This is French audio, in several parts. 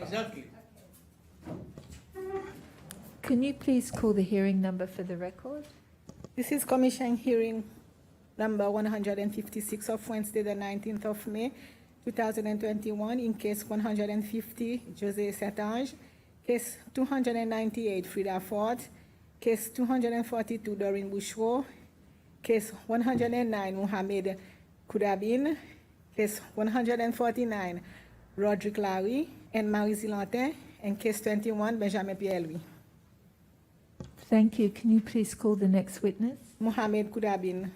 Exactly. Can you please call the hearing number for the record? This is Commission hearing number 156 of Wednesday, the 19th of May, 2021, in case 150, Jose Satange, case 298, Frida Ford, case 242, Doreen Bushro, case 109, Mohamed Koudabin, case 149, Roderick Larry and Marie Zilantin, and case 21, Benjamin Pierre-Louis. Thank you. Can you please call the next witness? Mohamed Koudabin.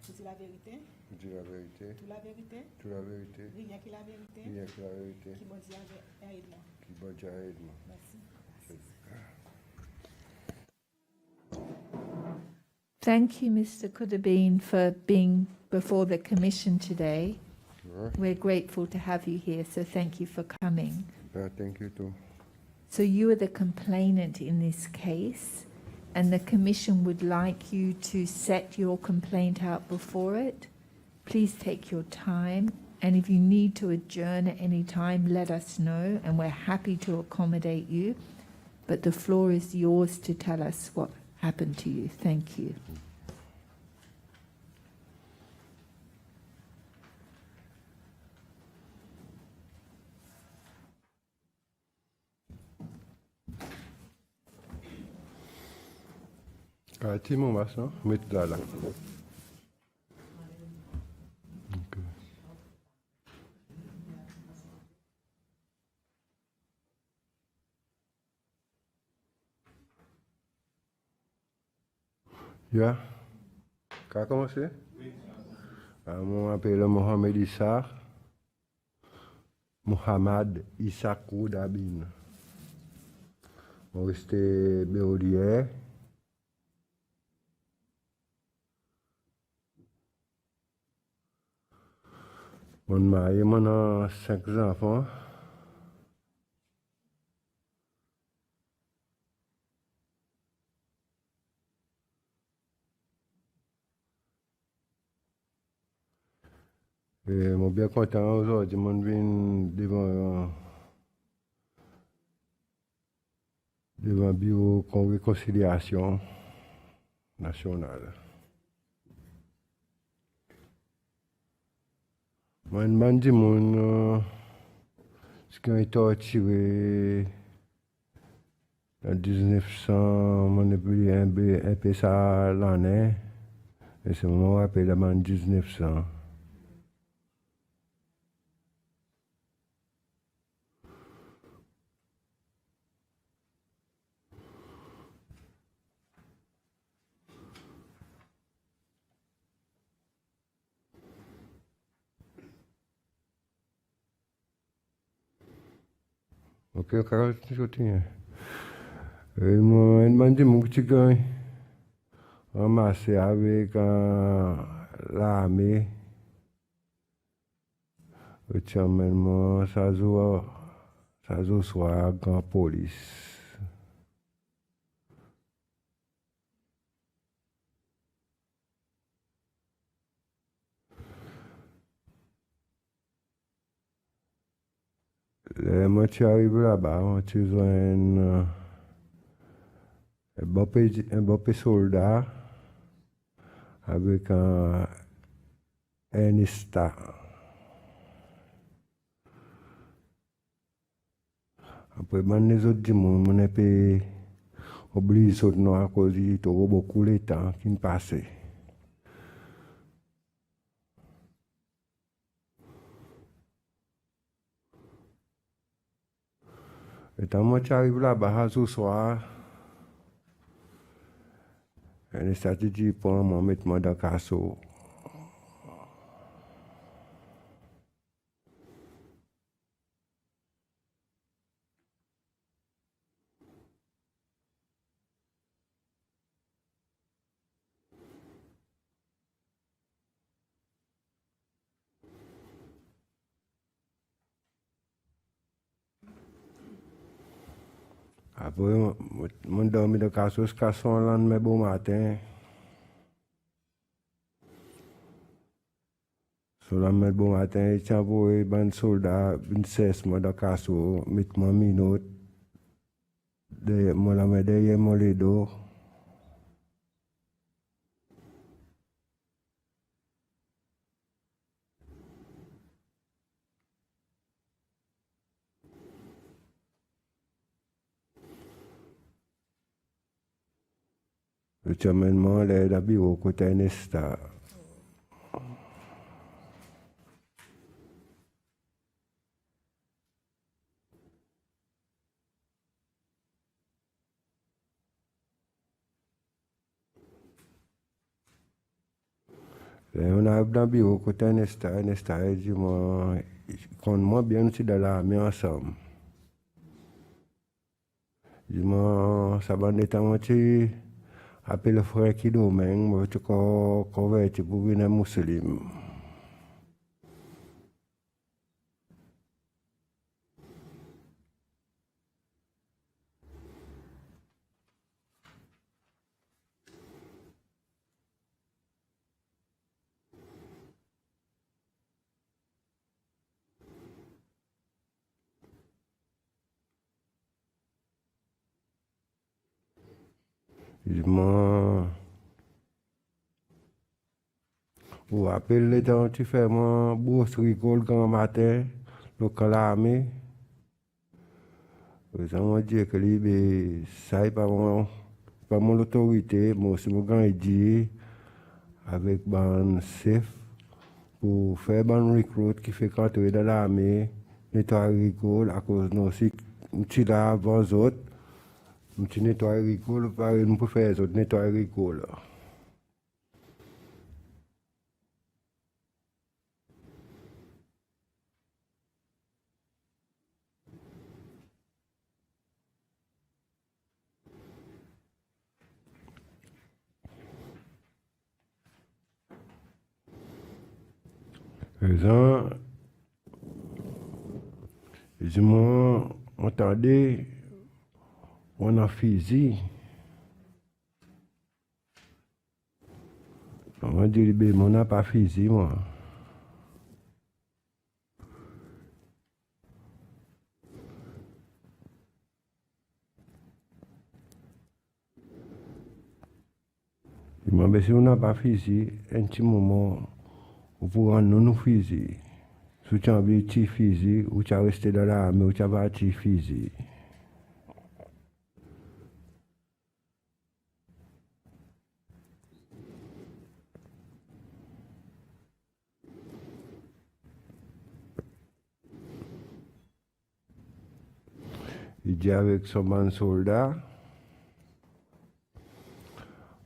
Tu dis la vérité. Je dis la vérité. Toute la vérité. Toute la vérité. Rien que la vérité. Rien que la vérité. Qui bon Dieu aide-moi. Qui bon Dieu aide-moi. Merci. Thank you, Mr. Koudabin, for being before the commission today. We're grateful to have you here, so thank you for coming. Thank you too. So you are the complainant in this case, and the commission would like you to set your complaint out before it. Please take your time, and if you need to adjourn at any time, let us know, and we're happy to accommodate you. But the floor is yours to tell us what happened to you. Thank you. Tu mon masque, non? Mets là. Ya, qu'a commencé? Oui. Moi, m'appelle Mohamed Issa. Mohamed Issa Koudabin. Moi, resté Béolier. Mon mari, mon a 5 enfants. Et je suis bien content aujourd'hui, je viens devant le bureau de réconciliation nationale. Je demande ce qui a été torturé en 1900, je n'ai un peu ça l'année, et c'est mon rappel en 1900. Ok, quand je tiens. Je me demande mon petit gars ramassé avec l'armée. Je tiens même ça soit grand police. Moi, tu arrives là-bas, tu vois un bon soldat avec un ista. Après, les autres du monde, on est obligé de nous à cause de beaucoup de temps qui passait. Et quand moi tu arrives là-bas ce soir, une stratégie pour moi mettre moi dans le casseau. Après, je dormi dans le casseau jusqu'à le lendemain bon matin. Le lendemain bon matin, il tient pour un soldat, une cesse moi dans le casseau, mettre moi minute. Moi la main derrière mon ledo. Le cheminement, le bureau côté Nesta. On arrive dans le bureau côté Nesta, Nesta, il dit moi, quand moi bien nous sommes dans l'armée ensemble. Il dit moi, ça va être un petit appel le frère qui domaine, moi tu converti pour venir musulman. Il dit moi, vous rappelez le temps tu fais moi, bourse rigole quand matin, le camp l'armée. Ça m'a dit que ça n'est pas mon autorité, moi c'est mon grand idée avec un chef pour faire un recruit qui fait rentrer dans l'armée, nettoyer rigole à cause de nous aussi, nous là avant les autres, nous nettoyer rigole, pareil nous pouvons faire les autres nettoyer rigole. Raison, je dis moi, attendez, on a fusil. On m'a dit, mais on n'a pas fusil, moi. Il m'a dit, si on n'a pas fusil, un petit moment, on pourra nous fusil. Si tu as un petit fusil, ou tu as resté dans l'armée, ou tu as pas un petit fusil. Il dit avec son bon soldat,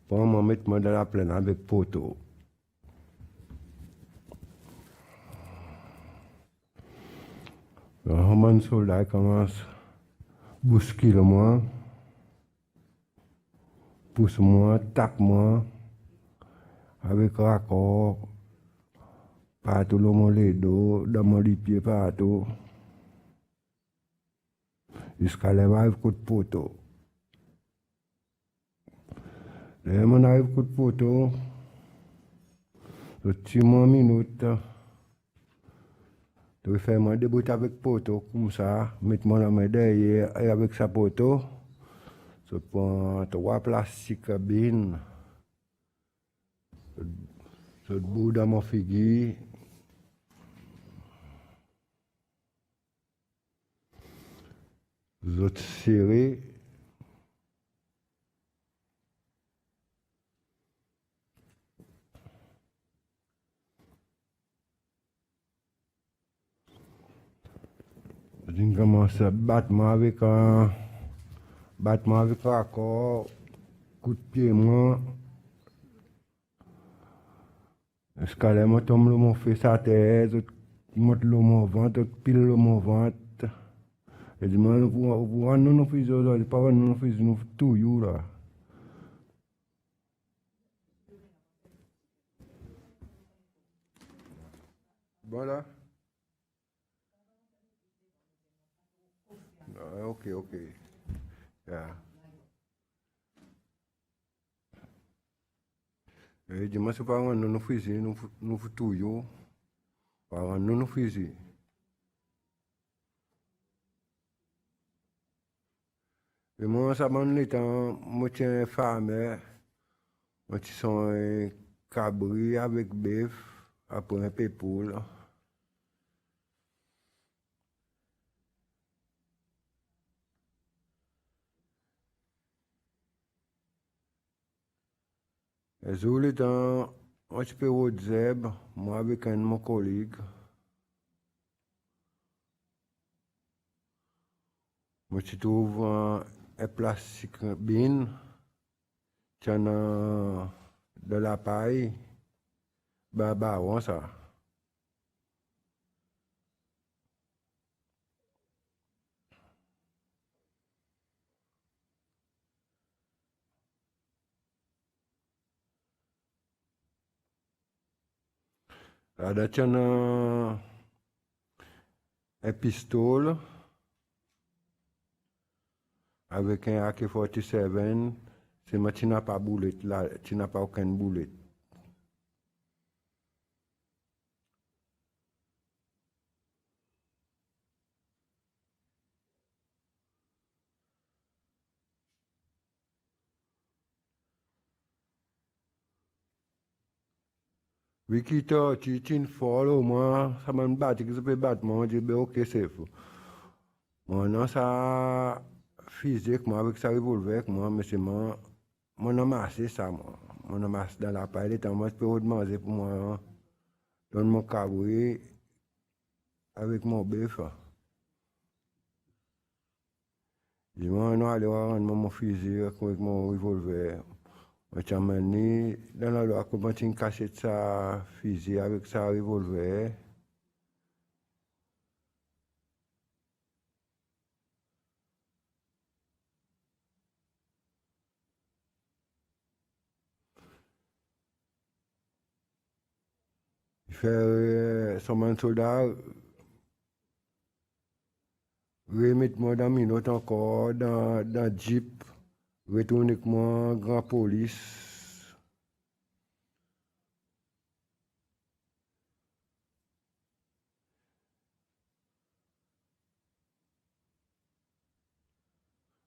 pour me mettre dans la plaine avec poteau. Le bon soldat commence à bousculer moi, pousse moi, tape moi, avec raccord, partout dans mon dos, dans mon pied partout. Jusqu'à l'arrivée coup de poteau. Là, on arrive coup de poteau. Je tire une minute. Je vais faire mon début avec poteau, comme ça. Mettre mon main derrière et avec sa poteau. Je prends 3 plastiques bines. Je bout dans mon figuier. Je serré. J'ai commencé à battement avec un accord, coup de pied, moi. Escalade, moi, tombe le mon fait sa tête, monte le mon ventre, pile le mon ventre. Et dis, moi, vous nous faisons aujourd'hui, pas nous faisons tout, you là. Voilà. Ok. Yeah. Et dis, moi, c'est pas nous faisons, nous tout, you. Pas nous faisons. Et moi, ça m'a dit, moi, tiens, femme, moi, tu sont un cabri avec bœuf, après un peu poule. Et je voulais un petit peu de zèbre, moi, avec un de mon collègue. Moi, tu trouves un plastique bin, tu as de la paille, on ça. Là, tu as un pistolet avec un AK-47. C'est moi, tu n'as pas boulet là, tu n'as pas aucun boulet. Vikito, tu follow moi, ça m'a battu, que je peux battre, moi, je dis, ok, c'est fou. Moi, non, ça physique, moi, avec ça revolver, moi, mais c'est moi, mon amassé ça, moi. Mon amassé dans la paille, et moi, je peux demander pour moi, dans mon caboué, avec mon bœuf. Je dis, moi, non, aller rendre mon fusil avec mon revolver. Moi, tu as mené dans la loi, comment tu caches ça fusil avec ça revolver. Il fait son soldat remettre moi dans minute encore dans Jeep, retourner avec moi grand police.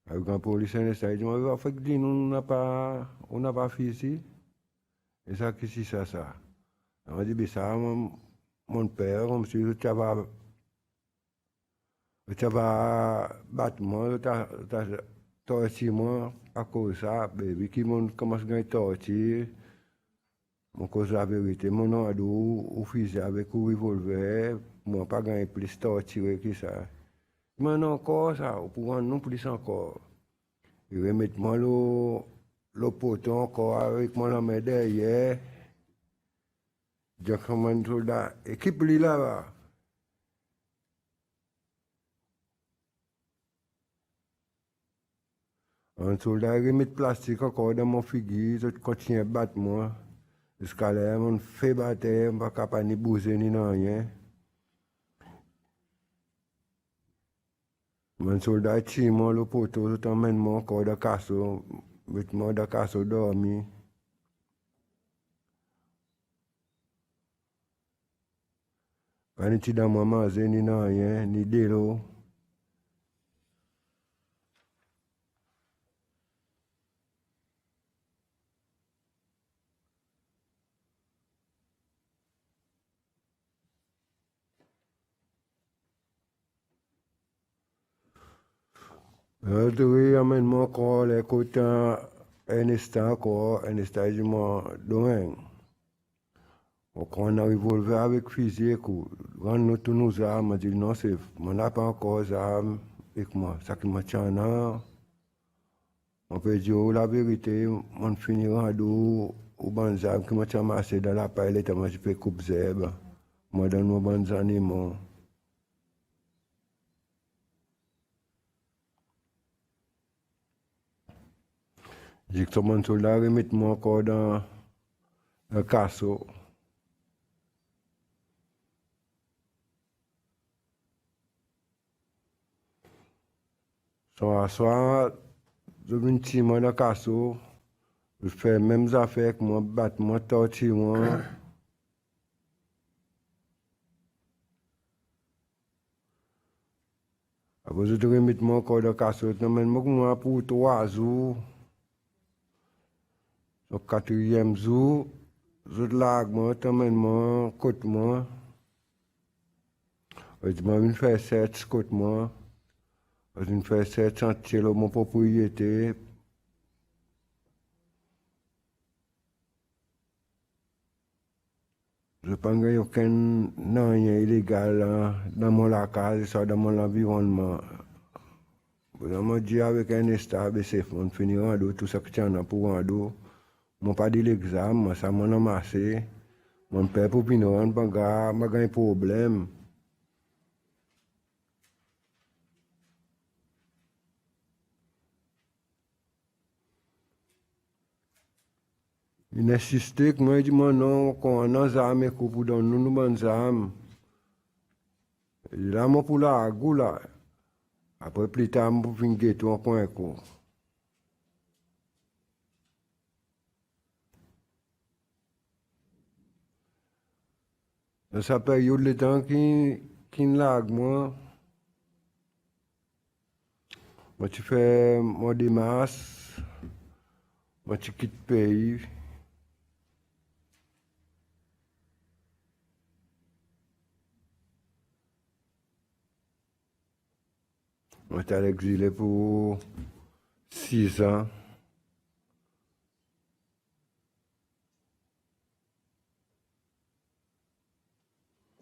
Avec grand police, il dit, moi, fait que on n'a pas fait ici. Et ça, qu'est-ce que c'est ça? On m'a dit, ben ça, mon père, comme si tu vas battre moi, tu as torturé moi à cause de ça, ben, qui commence à gagner torture. Mon cause la vérité, mon nom a au fusil avec un revolver, moi pas gagné plus torturé que ça. Mais non, encore ça, pour non plus encore. Il remet moi le poton encore avec moi la main derrière. Je commande soldat, équipe lui là-bas. Un soldat remet plastique encore dans mon figure, je continue à battre moi. Jusqu'à là, on fait battre, on ne va pas ni bouger ni rien. Mon soldat tire moi le poteau, tout emmène moi encore de casseau, avec moi de casseau dormi. Pas ni dans moi manger ni rien, ni de l'eau. Oui, amène-moi encore les côtés un instant encore, un instant, dis-moi, demain. Quand on a un revolver avec fusil, quand nous tous nos armes, on dit non, c'est, on n'a pas encore d'armes avec moi. Ça qui m'a tient là. On peut dire oh, la vérité, on finira en dos aux bonnes armes qui m'a tient massé dans la paille, et je peux couper zèbre. Moi, dans nos bonnes animaux. J'ai que mon soldat remet moi encore dans le casseau. Soit je viens de moi dans le casseau, je fais les mêmes affaires que moi, battre moi, torture moi. Après, je remets moi encore dans le casseau, je mets moi pour 3 jours. Au 4e jour, je lag moi, je mets moi, côte moi. Je viens faire 7 côte moi. Je viens faire 7 chantiers dans mon propriété. Je ne pense qu'il n'y a aucun rien illégal dans mon locale, soit dans mon environnement. Je me dis avec un stable, c'est on finit en dos, tout ça que tu en as pour en dos. Je n'ai pas dit l'examen, ça m'a amassé. Mon père pour finir en bagarre, je n'ai pas de problème. Il insistait que moi, il dit non, qu'on a des armes pour donner nous bonnes armes. Là, moi, pour la goula. Après, plus tard, je vais venir tout en point. Dans sa période, le temps qui lag, moi, tu fais mon démarche, moi, tu quittes le pays. Moi, j'étais à l'exilé pour 6 ans.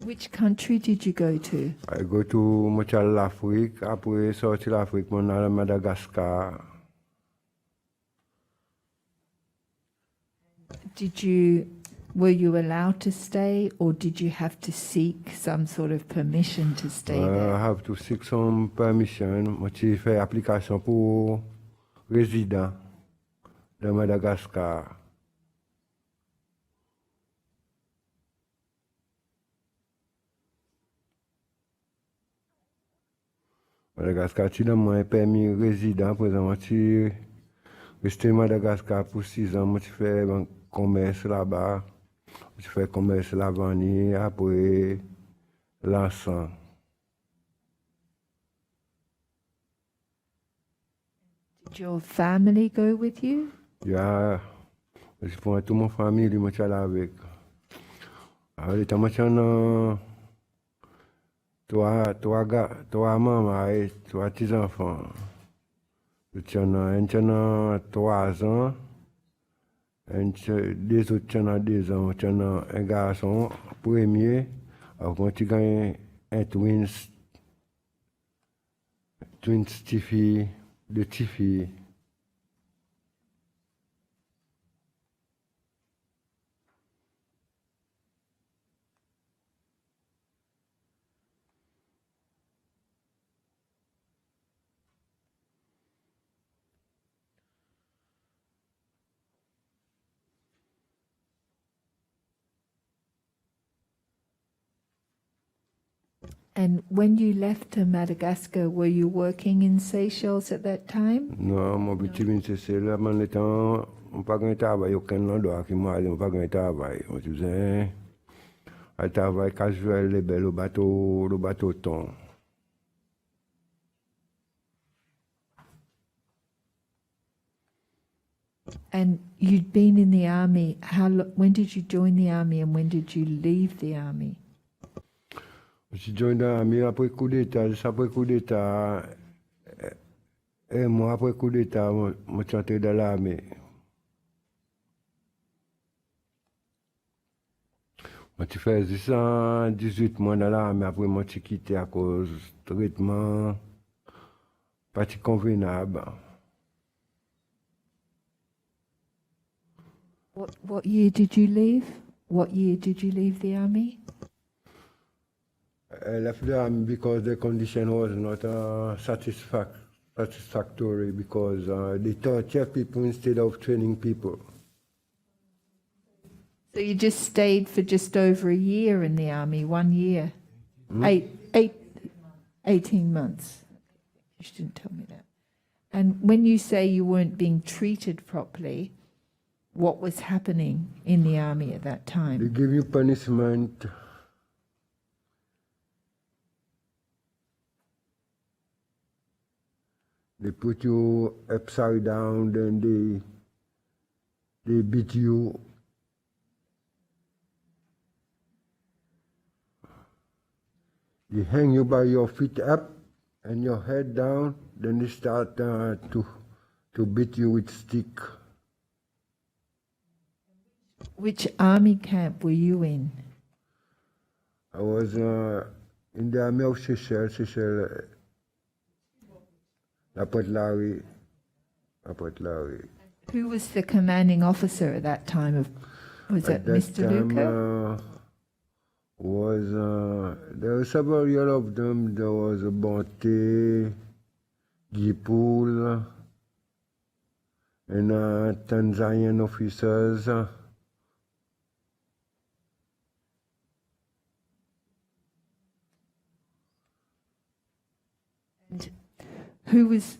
Which country did you go to? I go to moi, j'étais à l'Afrique. Après sortir de l'Afrique, moi, à Madagascar. Were you allowed to stay, or did you have to seek some sort of permission to stay there? I have to seek some permission. Moi, j'ai fait application pour résident de Madagascar. Madagascar, tu donnes moi un permis résident. Présentement, tu restes à Madagascar pour 6 ans. Moi, tu fais un commerce là-bas. Tu fais commerce la vanille, après l'encens. Did your family go with you? Yeah, je prends toute ma famille, moi, je suis là avec. Alors, les temps, moi, je suis trois mamans et 3 petits-enfants. Un qui a 3 ans, deux autres qui ont 2 ans. Tu as un garçon premier, alors tu gagnes un twins petite fille, 2 petites filles. And when you left Madagascar, were you working in Seychelles at that time? Non, mon petit vin, c'est là, mais le temps, on n'a pas de travail, aucun endroit qui m'a dit, on n'a pas de travail. On disait, un travail casuel, les belles, le bateau thon. And you'd been in the army. When did you join the army, and when did you leave the army? Je suis joint dans l'armée après coup d'État, juste après coup d'État, et moi après coup d'État, je suis entré dans l'armée. Moi, tu fais juste 18 mois dans l'armée, après moi, tu quitté à cause de traitement pas si convenable. What year did you leave? What year did you leave the army? I left the army because the condition was not satisfactory because they torture people instead of training people. So you just stayed for just over a year in the army, 1 year? 18 months. You shouldn't tell me that. And when you say you weren't being treated properly, what was happening in the army at that They time? give you punishment. They put you upside down, then they beat you. They hang you by your feet up and your head down, then they start to beat you with stick. Which army camp were you in? I was in the army of Seychelles, La Potlarie. Who was the commanding officer at that time? Was it Mr. Luca? There were several of them. There was Bonte, Gipoul, and Tanzanian officers. And who was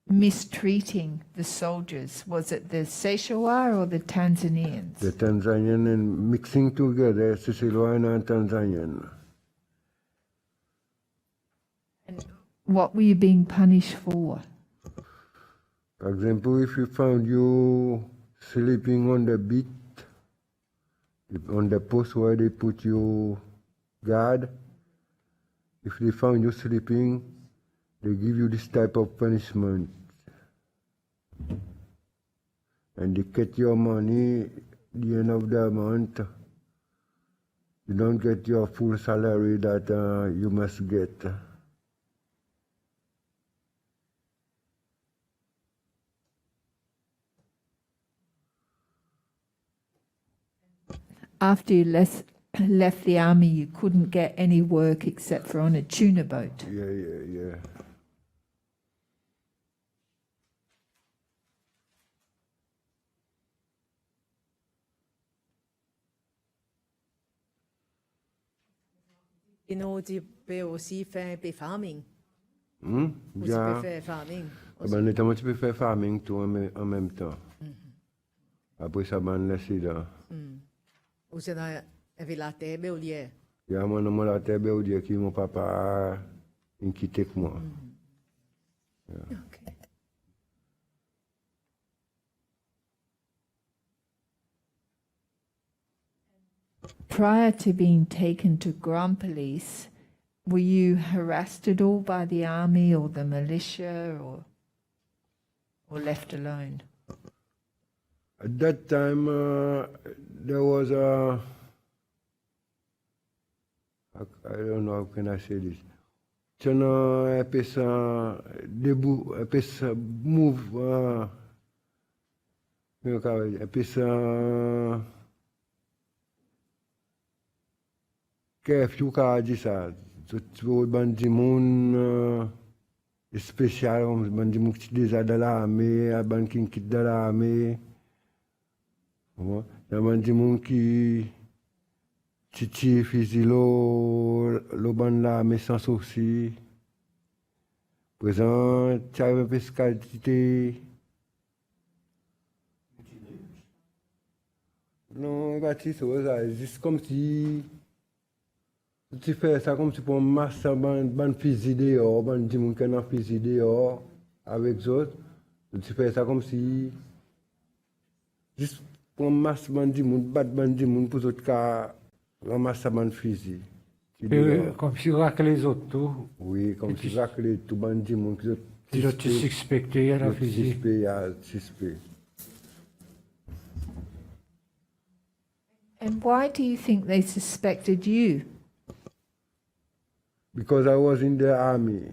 mistreating the soldiers? Was it the Seychelles or the Tanzanians? The Tanzanian and mixing together, Sicilian and Tanzanian. And what were you being punished for? For example, if you found you sleeping on the beat, on the post where they put you guard, if they found you sleeping, they give you this type of punishment. And they get your money at the end of the month. You don't get your full salary that you must get. After you left the army, you couldn't get any work except for on a tuna boat. Yeah. Et nous, tu peux aussi faire des farming. Ou tu Yeah. peux faire farming. Ben, notamment, tu peux faire farming tout en même temps. Après ça, ben, laisser là. Ou c'est avec la terre, mais au lieu. Il y a mon nom la terre, au dire que mon papa a quitté avec moi. Okay. Prior to being taken to Grand Police, were you harassed at all by the army or the militia or left alone? At that time, there was I don't know how can I say this. C'era debout, move, curfew ka di ça. Tu bandi moun spécial, bandi moun qui déjà dans l'armée, bandi qui dans l'armée. Il y a bandi moun qui titi fizilo lo ban l'armée sans souci. Présent, tu as un peu de qualité. Non, c'est juste comme si tu fais ça comme si pour un masse ban fusil dehors, ban di moun qui a fusil dehors avec d'autres. Tu fais ça comme si juste pour un masse ban di moun, bat ban di moun pour d'autres cas ramasse ban fusil. Comme si racler les autres tout. Oui, comme si racler tout ban di moun qui d'autres. Si l'autre suspecté à la fusil. Suspect. And why do you think they suspected you? Because I was in the army.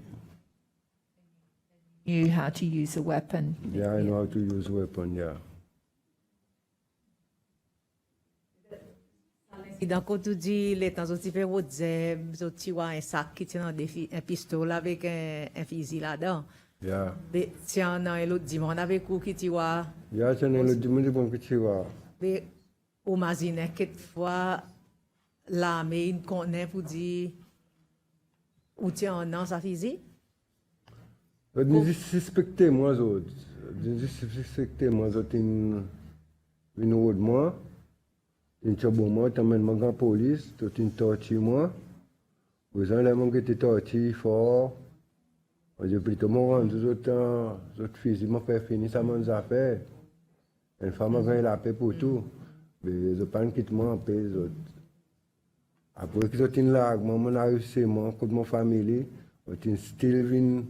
Knew how to use a weapon. Yeah, I know how to use weapon, yeah. Dans quand tu dis les temps où tu fais votre zeb, tu vois un sac qui tient un pistolet avec un fusil là-dedans. Yeah. Mais tiens, non, et l'autre dimanche avec où qui tu vois, Yeah, c'est le dimanche bon que tu vois. mais au imagine quelquefois l'armée il connaît pour dire où tu en as sa fusil. Je suspectais moi autres. Je suspectais moi autres une autre moi. Une bon moi, t'amènes moi en police, tu une torture moi. Vous avez mon qui était torture fort. J'ai plutôt mon rendu autres physiques m'a fait finir ça mon affaire. Une femme a gagné la paix pour tout. Mais je pas quitte moi en paix autres. Après que j'ai une lag, moi mon arrivé moi contre mon famille, j'ai still vin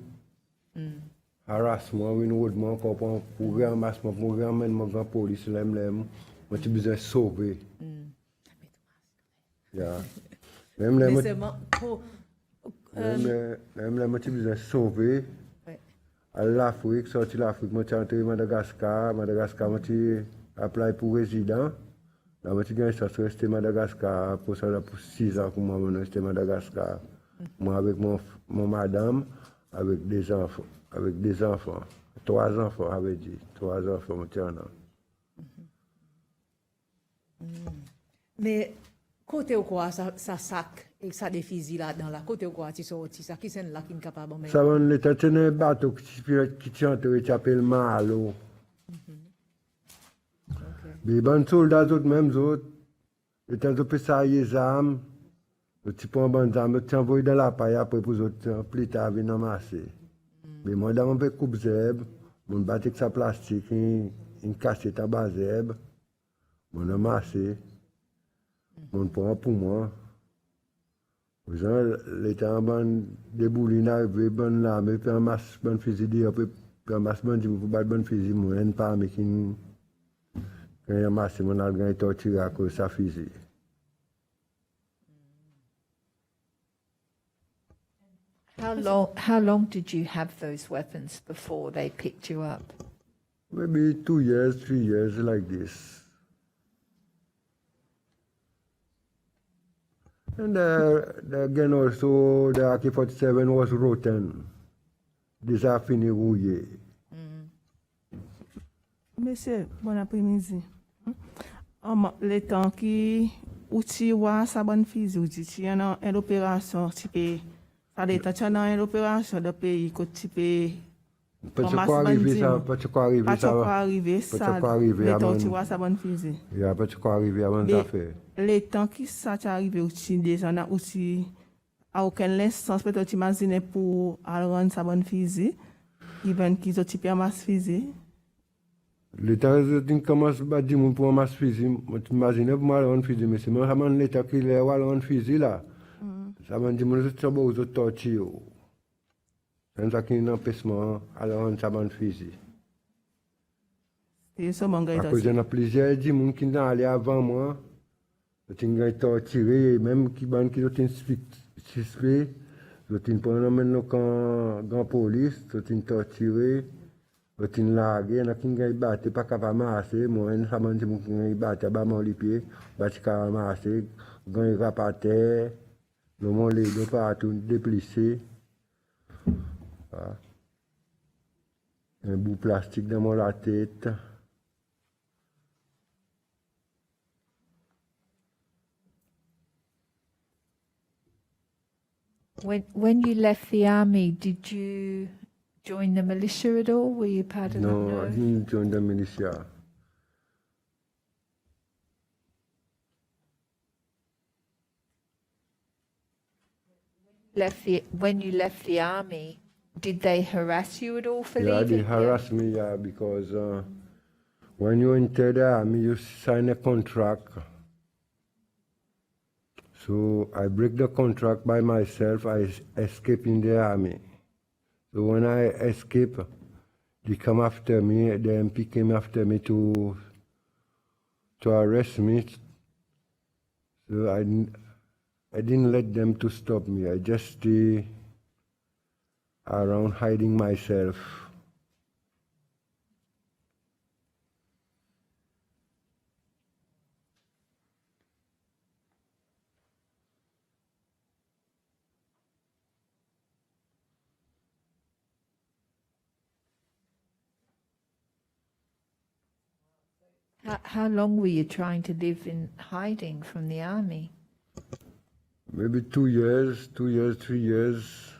harassment, vin road moi pour ramasser pour ramener moi en police là moi j'ai besoin de sauver. Yeah. Même là, Mais seulement pour même là, moi j'ai besoin de sauver. ouais. À l'Afrique, sorti l'Afrique, moi j'ai entré Madagascar, moi j'ai appelé pour résident. Là, moi j'ai gagné ça, rester Madagascar pour ça pour 6 ans pour moi, je rester Madagascar. Moi avec mon madame, avec des enfants, 3 enfants, avait dit, 3 enfants, moi j'ai un an. Mais côté ou quoi ça sac et ça des fusils là dans la côté ou quoi tu sorti ça qui c'est là qui est capable mais Ça va l'état tenir un bateau qui tient qui s'appelle Malo. Les bons soldats autres même autres, les temps de ça les armes, le type en bonne arme, tu envoies dans la paille après pour autres plus tard venir amasser. Mais moi dans mon coupe zèbre, mon battre avec sa plastique, une cassette à bas zèbre, mon amassé, mon prend pour moi. Vous avez l'état en bonne débouliner arrivé bonne lame, puis un masse bonne fusil après puis un masse bonne dit pour battre bonne fusil, moi n'aime pas mais qui quand il a massé mon algan est torturé à cause de sa fusil. How long did you have those weapons before they picked you up? Maybe 2 years, 3 years like this. And again also the AK-47 was rotten. This a fini rouillé. Monsieur, bon après-midi. Le temps qui ou tu vois sa bonne fille ou tu es dans une opération, tu peux ça l'état tu dans une opération de pays que tu peux Pas quoi arriver ça, pas quoi arriver ça. ça. Le temps tu vois sa bonne fille. Il y a pas quoi arriver avant ça faire. Le temps qui ça t'est arrivé aussi déjà on a aussi à aucun l'instant peut-être tu imagines pour rendre sa bonne fille. Even qu'ils ont typé ma fille. L'état qui commence à dire pour ma fusil, je m'imagine pour moi un fusil, mais c'est moi l'état qui est un fusil là. Ça m'a dit moi je suis beau de torture. C'est ça qui est un empêchement à rendre ça un fusil. C'est ça mon gars. Parce qu'il y en a plusieurs qui sont allés avant moi, qui ont torturé, même qui ont suspect, qui ont pris la police, qui ont torturé. Quand il a largué, il a qui a battu, pas capable de marcher. Moi, il a dit qu'il a battu, il a battu les pieds, il a capable de marcher, il a rapaté, le monde les deux partout déplissé. Un bout de plastique dans la tête. When you left the army, did you join the militia at all? Were you part of No, I the didn't join the militia. When you left the army, did they harass you at all for Yeah, leaving? they harassed me, yeah, because when you enter the army, you sign a contract. So I break the contract by myself, I escape in the army. So when I escape, they come after me, the MP came after me to arrest me So I didn't let them to stop me. I just stay around hiding myself. How long were you trying to live in hiding from the army? Maybe 2 years, 3 years.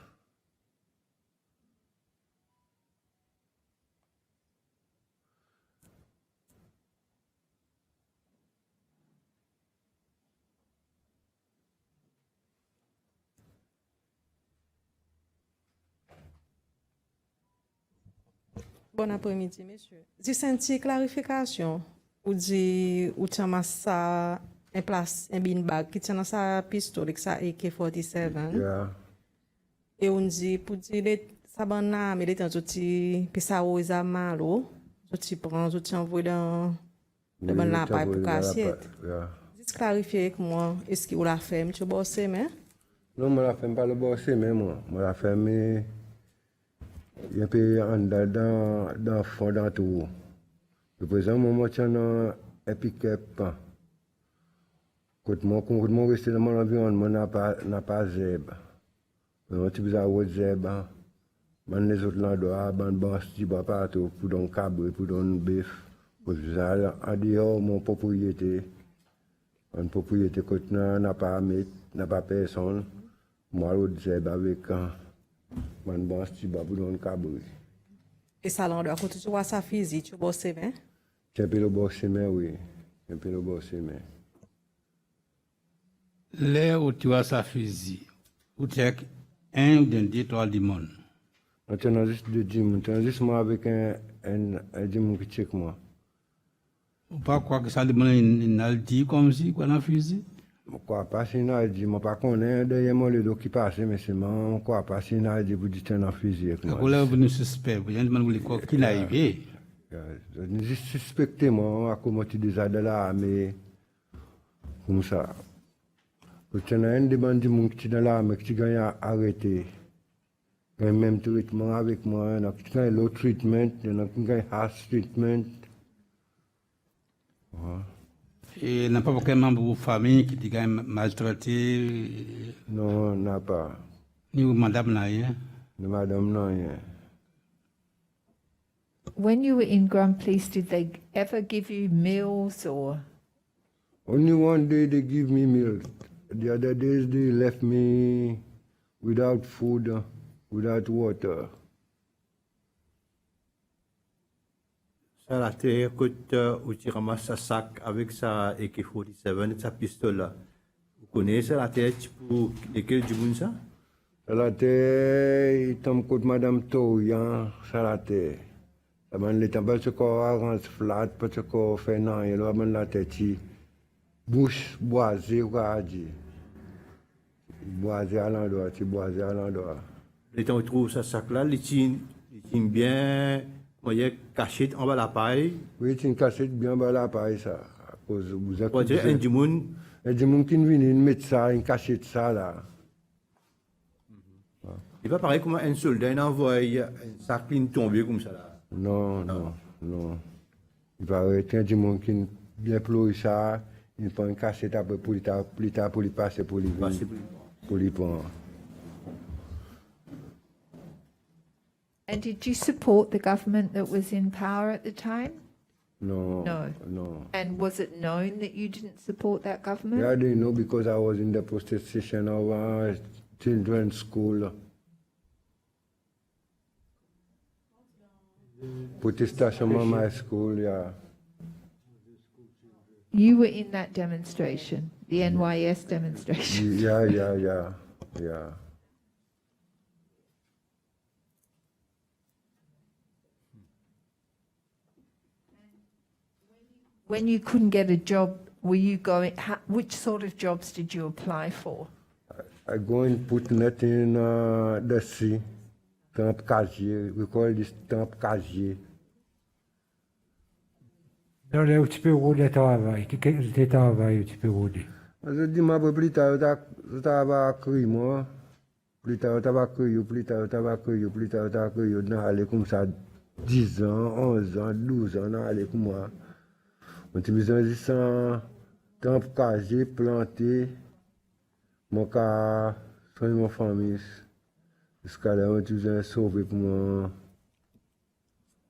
Bon après-midi, monsieur. Dis senti clarification ou dit ou tient massa en place un bin bag qui tient dans sa pistolet que ça AK-47 Yeah. et on dit pour dire les sabana mais les temps tu puis ça aux amalo tu prends tu envoies dans le ban la paille pour cassiette. Yeah. Dis clarifier avec moi est-ce que vous la fait monsieur bossé mais Non, je ne fais pas le bosser, mais moi. Je la fais, mais il y a peu dans le fond, dans tout. Le président, moi, je suis un pick-up. Quand je reste dans mon environnement, je n'ai pas zèbre. Je suis besoin de zèbre. Les autres endroits, je suis partout pour donner cabre, pour donner bœuf. Pour ça, en dehors, mon propriété. Une propriété que je n'ai pas mettre, n'a pas personne. Moi, je zèbre avec mon bon stiba pour donner cabre. et ça l'endroit quand tu vois sa physique tu bossé mais C'est un peu le bosser, mais oui. C'est un peu le bosser, mais. Là où tu as sa fusil, où tu as un ou deux, trois démons. On tient juste deux dimanches. On tient juste moi avec un dimanche qui check moi. Ou pas quoi que ça démon il dit comme si quoi dans fusil. Je crois pas si on a dit, je ne sais pas qu'on est derrière moi le dos qui passe, mais c'est moi, je ne crois pas si on a dit pour dire que un fusil avec Là moi. là vous suspect, vous avez demandé quoi qui l'a arrivé. Je suspecte moi, comment tu dis ça de l'armée, comme ça. Quand il y a un des bandits qui est dans l'armée, qui gagne arrêté, il y a le même traitement avec moi, il y a qui gagne low treatment, il y a qui gagne harsh treatment. Et n'a pas aucun membre de vos familles qui dit qu'il maltraité, Non, n'a pas. ni madame n'a rien. Madame, non, rien. When you were in Grand Police, did they ever give you meals or? Only one day they give me meal. The other days they left me without food, without water. Ça la terre où tu ramasses sa sac avec sa AK-47 et sa pistolet. Vous connaissez la terre pour lesquels du monde ça? Salate, tam kot madame Touyan, salate. Taman le tambal se ko arrange flat, pas se ko fait nan, yelo aman la teti. Bouche boisée ou ka dit. Boisée à l'endroit, tu boisée à l'endroit. Les temps où tu trouves sa sac là, il tient bien, moyen caché en bas de la paille. Oui, tu une cassette bien bas la paille ça. À cause vous êtes. Pour dire un du monde, Et du monde qui vient mettre ça, une cachette ça là. il va pareil comme un soldat, il envoie un sac qui tombe comme ça là. Non, non, non. Il va arrêter du monde qui bien ploie ça, il prend une cassette après pour lui passer pour lui Passer pour lui prendre. And did you support the government that was in power at the time? No. No. No. And was it known that you didn't support that government? Yeah, they know because I was in the protestation of children's school. Protestation of my school, yeah. You were in that demonstration, the NYS demonstration. Yeah. When you couldn't get a job, were you going, which sort of jobs did you apply for? I go and put net in the sea, Camp Casier. We call this Camp Casier. Non, là où tu peux rouler, travail. Quel travail où tu peux rouler? Je dis, moi, plus tard, je t'avais écrit, moi. Plus tard, je t'avais écrit, plus tard, je t'avais écrit, plus tard, je t'avais écrit, je n'allais comme ça 10 ans, 11 ans, 12 ans, n'allais comme moi. On a besoin de ça, temps pour caser, planter, mon cas, soigner ma famille. Jusqu'à là, on a besoin de sauver pour moi.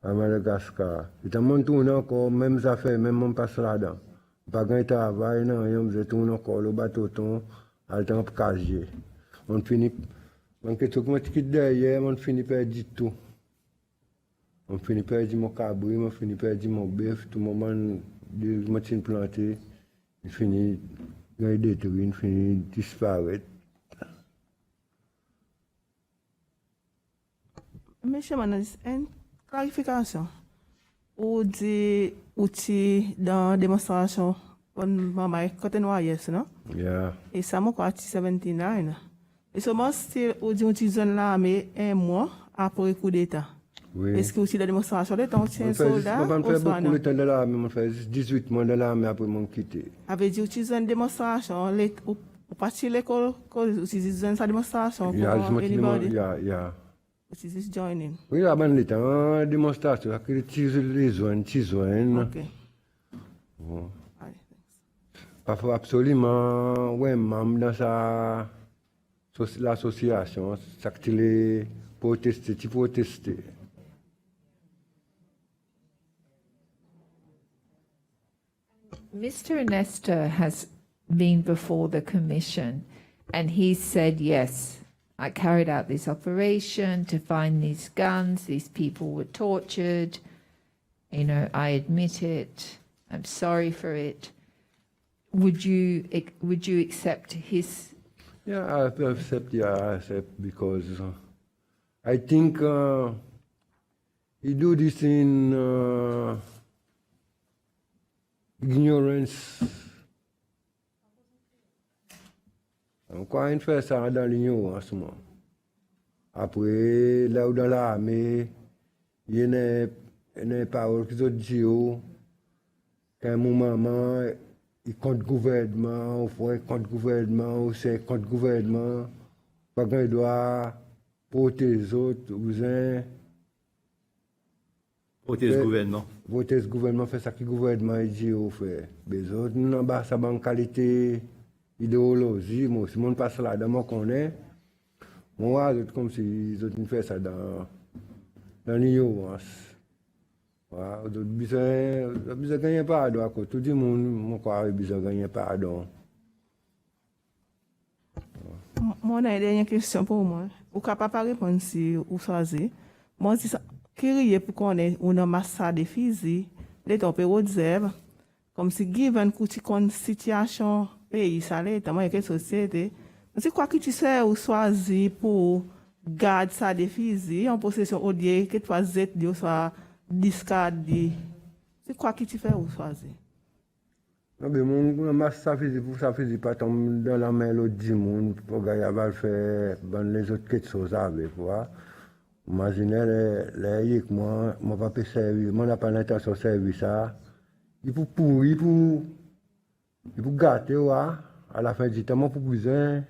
À Madagascar. Et tout le monde tourne encore, même affaires, même on passe là-dedans. Pas de travail, non, on se tourne encore le bateau, à le temps pour caser. On finit, on quitte derrière, on finit par dire tout. On finit par dire mon cabri, on finit par dire mon bœuf, tout le moment, de machine plantée, il finit, il détruit, il finit disparaître. Monsieur Manas, une clarification. Ou dit outil dans démonstration, on m'a côté noir, yes, non? Yeah. Et ça m'a quoi, 79. Et seulement, si on dit outil zone là, mais un mois après le coup d'État. Oui. Est-ce que aussi la démonstration d'État, on tient un soldat? On fait beaucoup de temps de l'armée, on fait 18 mois de l'armée après mon quitté. Avait dit outil zone démonstration, ou partir l'école, outil zone sa démonstration, Yeah, anybody? yeah. Outil is joining. Oui, la bonne l'état, démonstration, la les zones, Ok. Bon. Allez, Parfois, absolument, ouais, même dans l'association, ça que tu les protester, tu protester. Mr. Nesta has been before the commission and he said, yes, I carried out this operation to find these guns, these people were tortured, you know, I admit it, I'm sorry for it. Would you accept his? Yeah, I accept because I think he do this in ignorance. Quand il fait ça dans l'ignorance, moi. Après, là où dans l'armée, il y a une parole qui ont dit, qu'à mon maman, il compte gouvernement, ou frère contre gouvernement, ou c'est contre gouvernement, pas qu'on doit protéger les autres, ou Protéger le gouvernement. voter ce gouvernement, fait ça que le gouvernement dit, au fait. Les autres, nous n'avons pas ça en qualité idéologie, moi, si le monde passe là-dedans, moi, qu'on est, moi, comme si ils ont fait ça dans l'ignorance. Voilà, ils ont besoin de gagner pardon, tout le monde, mon corps a besoin de gagner pardon. Moi, j'ai une dernière question pour moi. Vous ne pouvez pas répondre si vous choisissez. Moi, je dis ça. Qui est pour qu'on ait une masse de fusils, les temps peut observer, comme si given une situation pays, ça l'est, dans une société. C'est quoi que tu sais ou choisir pour garder ça des fusils en possession au lieu que tu vas soit discardé. C'est quoi que tu fais ou choisir? Non, mais mon masse ça faisait pas tomber dans la main l'autre du monde pour gagner va le faire les autres quelque chose avec quoi. Imaginez les moi pas peut servir, moi n'a pas l'intention de servir ça. Il faut pourrir il faut gâter ouais, à la fin du temps moi pour besoin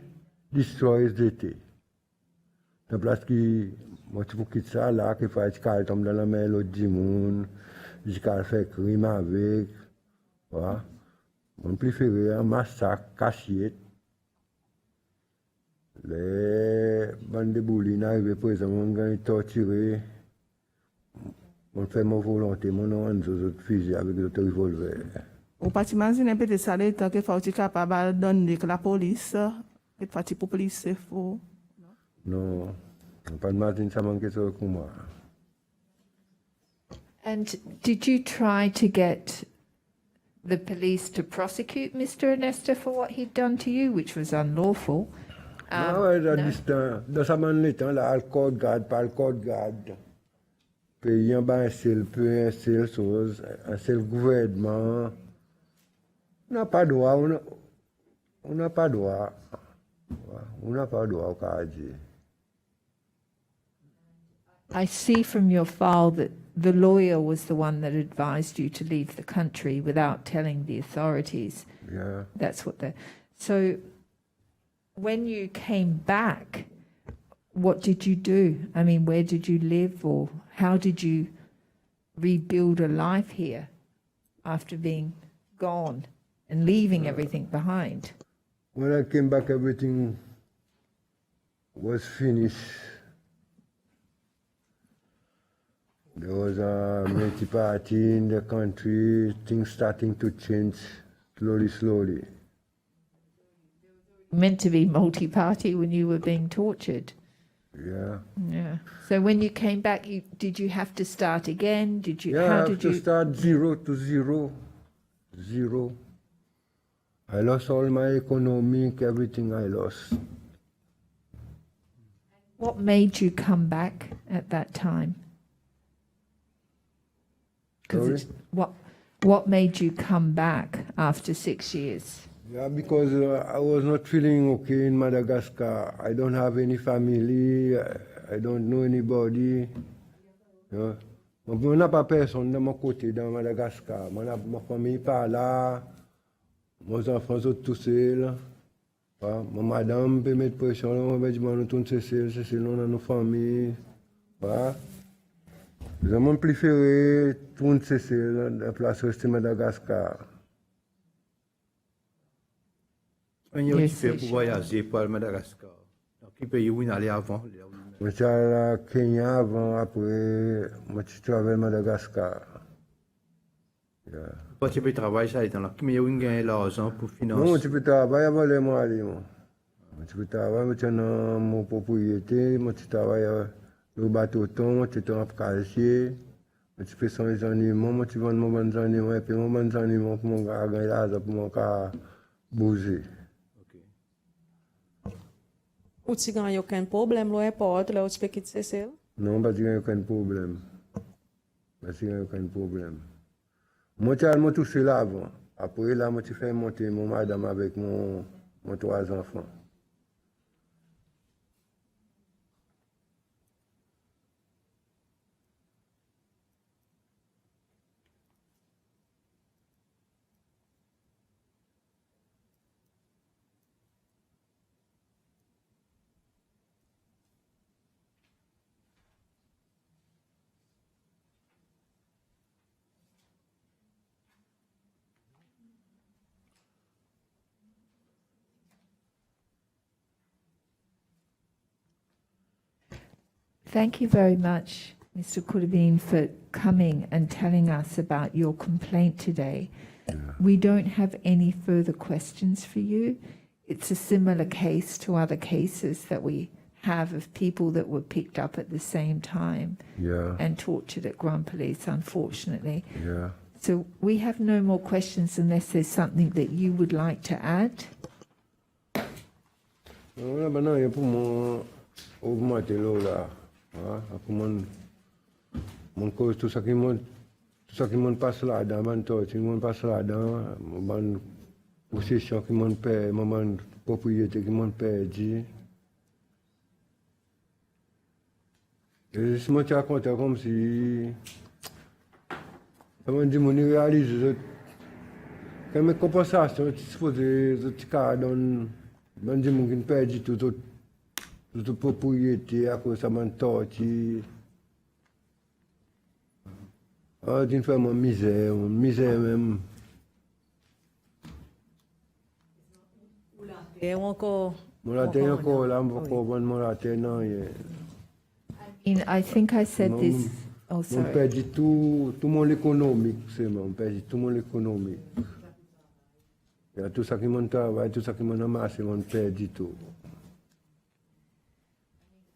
d'histoire d'été. La place qui moi tu peux quitter ça là qu'il faut être tomber dans la main l'autre du monde, jusqu'à faire crime avec voilà. Mon préféré un massacre caché. Les bandes de boulines arrivent pour exemple, on gagne torturé. On fait mon volonté, mon nom, on autres fusils avec d'autres revolvers. Ou pas t'imaginer peut-être ça l'État qu'il faut être capable de donner que la police, qu'il faut pour police c'est faux. Non, pas de matin ça manque ça pour moi. And did you try to get the police to prosecute Mr. Onesta for what he'd done to you, which was unlawful? Ouais, no? dans sa manne temps là, le code garde, pas le code garde. Pays en bas un seul chose, un seul gouvernement. On n'a pas droit, on n'a pas droit. On n'a pas droit au cas dire. I see from your file that the lawyer was the one that advised you to leave the country without telling the authorities. Yeah. That's what the. So when you came back, what did you do? I mean, where did you live, or how did you rebuild a life here after being gone and leaving everything behind? When I came back, everything was finished. There was a multi-party in the country, things starting to change slowly. Meant to be multi-party when you were being tortured. Yeah. Yeah. So when you came back, did you have to start again? Did you? Yeah, How I have did to you? start 0 to 0. 0. I lost all my economic, everything I lost. What made you come back at that time? Sorry? What made you come back after 6 years? Yeah, because I was not feeling okay in Madagascar. I don't have any family. I don't know anybody. Yeah. Je n'ai pas personne de mon côté dans Madagascar. Ma famille pas là. Mes enfants sont tous seuls. Ma madame peut mettre pression. Je dis, nous tous seuls, nous dans nos familles. J'ai même préféré tout seuls, la place rester Madagascar. Comment Yes, tu fais yes, pour voyager pour Madagascar? Dans quel pays où il allait avant? Je suis allé à Kenya avant, après, je suis travaillé à Madagascar. Yeah. Quand tu peux travailler, ça est dans la comment il gagne l'argent pour financer? Non, tu peux travailler avant les mois. Tu peux travailler, tu as mon propriété, tu travailles le bateau, tu es en calcier, tu fais son animaux, tu vends mon bon animaux, et puis mon bon animaux pour mon gars gagner l'argent, pour mon gars bouger. Ou tu gagnes aucun problème, là, importe, là, où tu peux quitter Cécile? Non, parce qu'il n'y a aucun problème. Parce qu'il n'y a aucun problème. Moi, je suis tout seul avant. Après, là, je fais monter mon madame avec mon 3 enfants. Thank you very much, Mr. Kurubin, for coming and telling us about your complaint today. We don't have any further questions for you. It's a similar case to other cases that we have of people that were picked up at the same time and tortured at Grand Police, unfortunately. Yeah. So we have no more questions unless there's something that you would like to add. Non, ben non, il y a pour moi augmenter l'eau là. Pour mon cause, tout ça qui m'ont passe là-dedans, mon torture qui m'ont passe là-dedans, mon possession qui m'ont perdu, mon propriété qui m'ont perdu. Et je me tiens compte comme si, comment dire, je réalise que mes compensations, je suppose, je donne, je me perdu toute propriété à cause de mon torture. D'une fois, mon misère même. Et encore. Mon latin encore là, je vais comprendre mon latin, non. I think I said this. Oh, On sorry. perd tout mon économique, c'est on perd tout mon économique. Il y a tout ça qui m'ont travaillé, tout ça qui m'ont amassé, on perd tout.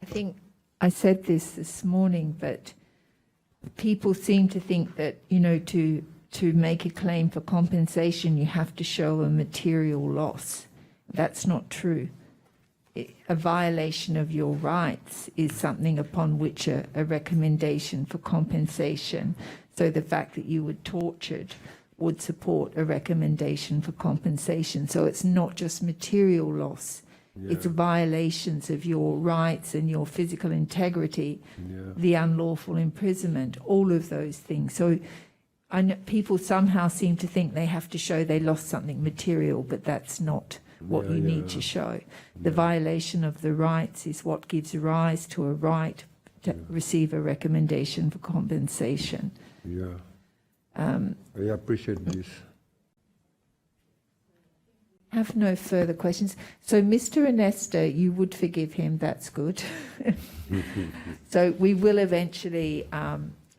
I think I said this morning, but people seem to think that, you know, to make a claim for compensation, you have to show a material loss. That's not true. A violation of your rights is something upon which a recommendation for compensation. So the fact that you were tortured would support a recommendation for compensation. So it's not just material loss. It's violations of your rights and your physical integrity, the unlawful imprisonment, all of those things. So I know people somehow seem to think they have to show they lost something material, but that's not what you need to show. The violation of the rights is what gives rise to a right to receive a recommendation for compensation. Yeah. I appreciate this. Have no further questions. So Mr. Onesta, you would forgive him, that's good. So we will eventually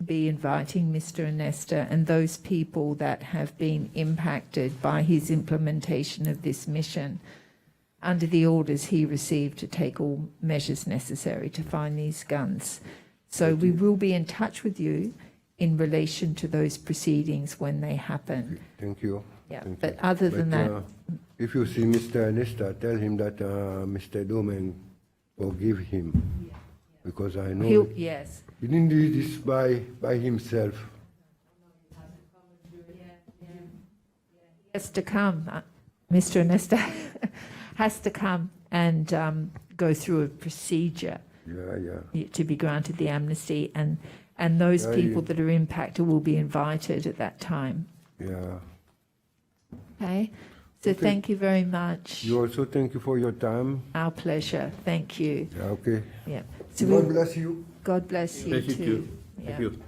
be inviting Mr. Onesta and those people that have been impacted by his implementation of this mission under the orders he received to take all measures necessary to find these guns. So we will be in touch with you in relation to those proceedings when they happen. Thank you. Yeah, Thank but you. other than that, If you see Mr. Onesta, tell him that Mr. Domen forgive him. Because I know yes. he didn't do this by himself. Has to come, Mr. Onesta has to come and go through a procedure to be granted the amnesty, and those people that are impacted will be invited at that time. Yeah. Okay? So thank you very much. You also thank you for your time. Our pleasure. Thank you. Yeah, okay. Yeah. So God bless you. God bless you Bless you too. too. Yeah. Thank you.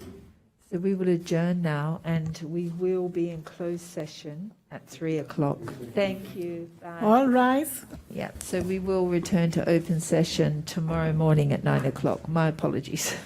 So we will adjourn now, and we will be in closed session at 3 o'clock. Thank you. Bye. All rise. Yeah, so we will return to open session tomorrow morning at 9 o'clock. My apologies.